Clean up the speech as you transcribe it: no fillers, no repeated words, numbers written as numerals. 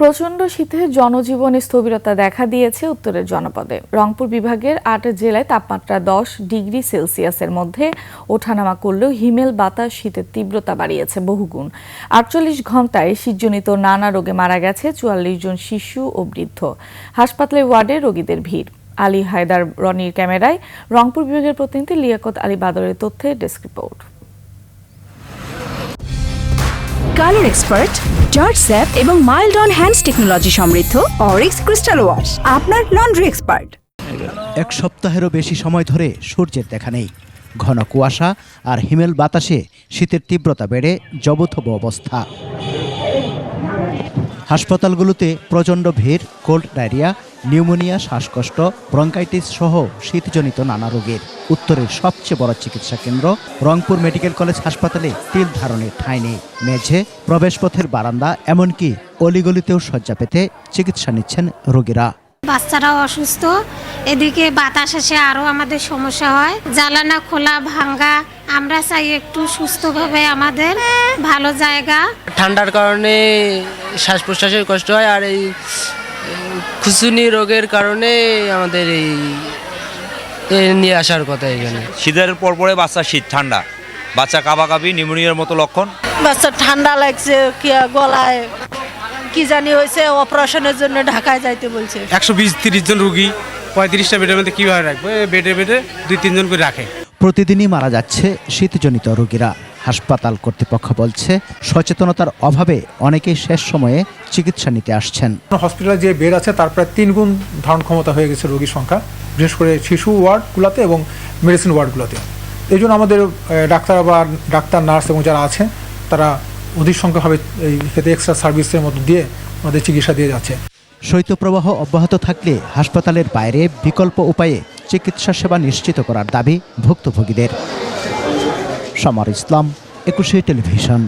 প্রচণ্ড শীতে জনজীবনে স্থবিরতা দেখা দিয়েছে উত্তরের জনপদে। রংপুর বিভাগের ৮ জেলায় তাপমাত্রা ১০ ডিগ্রি সেলসিয়াসের মধ্যে ওঠানামা করলেও হিমেল বাতাস শীতের তীব্রতা বাড়িয়েছে বহুগুণ। ৪৮ ঘন্টায় শীতজনিত নানা রোগে মারা গেছে ৪৪ জন শিশু ও বৃদ্ধ। হাসপাতালের ওয়ার্ডে রোগীদের ভিড়। আলী হায়দার রনির ক্যামেরায় রংপুর বিভাগের প্রতিনিধি লিয়াকত আলী বাদরের তথ্যে desk report. Colour expert, George sap এবং মাইল্ড অন হ্যান্ডস টেকনোলজি সমৃদ্ধ অরিক্স ক্রিস্টাল ওয়াশ আপনার লন্ড্রি এক্সপার্ট। এক সপ্তাহেরও বেশি সময় ধরে সূর্যের দেখা নেই। ঘন কুয়াশা আর হিমেল বাতাসে শীতের তীব্রতা বেড়ে জবথব অবস্থা। হাসপাতালগুলোতে প্রচণ্ড ভিড়, কোল্ড ডায়রিয়া, নিউমোনিয়া, শ্বাসকষ্ট, ব্রঙ্কাইটিস সহ শীতজনিত নানা রোগের। উত্তরের সবচেয়ে বড় চিকিৎসা কেন্দ্র রংপুর মেডিকেল কলেজ হাসপাতালে তিল ধারণের ঠাঁই নেই। মেঝে, প্রবেশপথের বারান্দা, এমনকি অলিগলিতেও শয্যা পেতে চিকিৎসা নিচ্ছেন রোগীরা। বাচ্চারাও অসুস্থ, এদিকে বাতাস এসে আরও আমাদের সমস্যা হয়, জ্বালানা খোলা ভাঙ্গা। আমরা চাই একটু সুস্থভাবে আমাদের ভালো জায়গা। ঠান্ডার কারণে শ্বাস প্রশ্বাসের কষ্ট হয়, আর এই খুসুনি রোগের কারণে আমাদের এই নিয়ে আসার কথা। এখানে শীতের পরে বাচ্চা শীত ঠান্ডা, বাচ্চা কাঁপাকাঁপি, নিউমোনিয়ার মতো লক্ষণ। বাচ্চা ঠান্ডা লাগছে, কি গলায় কি জানি হয়েছে, অপারেশনের জন্য ঢাকায় যাইতে বলছে। 120-30 জন রোগী 35টা বেডের মধ্যে কিভাবে রাখবে? বেডে 2-3 জন করে রাখে। প্রতিদিনই মারা যাচ্ছে শীতজনিত রোগীরা। হাসপাতাল কর্তৃপক্ষ বলছে, সচেতনতার অভাবে অনেকেই শেষ সময়ে চিকিৎসা নিতে আসছেন। হসপিটালে যে বেড আছে তার প্রায় 3 গুণ ধারণ ক্ষমতা হয়ে গেছে রোগীর সংখ্যা, বিশেষ করে শিশু ওয়ার্ডগুলোতে এবং মেডিসিন ওয়ার্ডগুলোতে। এই জন্য আমাদের ডাক্তার নার্স এবং যারা আছে তারা অধিক সংখ্যাভাবে এই ক্ষেত্রে এক্সট্রা সার্ভিসের মধ্যে দিয়ে আমাদের চিকিৎসা দিয়ে যাচ্ছে। শৈত্যপ্রবাহ অব্যাহত থাকলে হাসপাতালের বাইরে বিকল্প উপায়ে চিকিৎসা সেবা নিশ্চিত করার দাবি ভুক্তভোগীদের। সমর ইসলাম, 21 টেলিভিশন।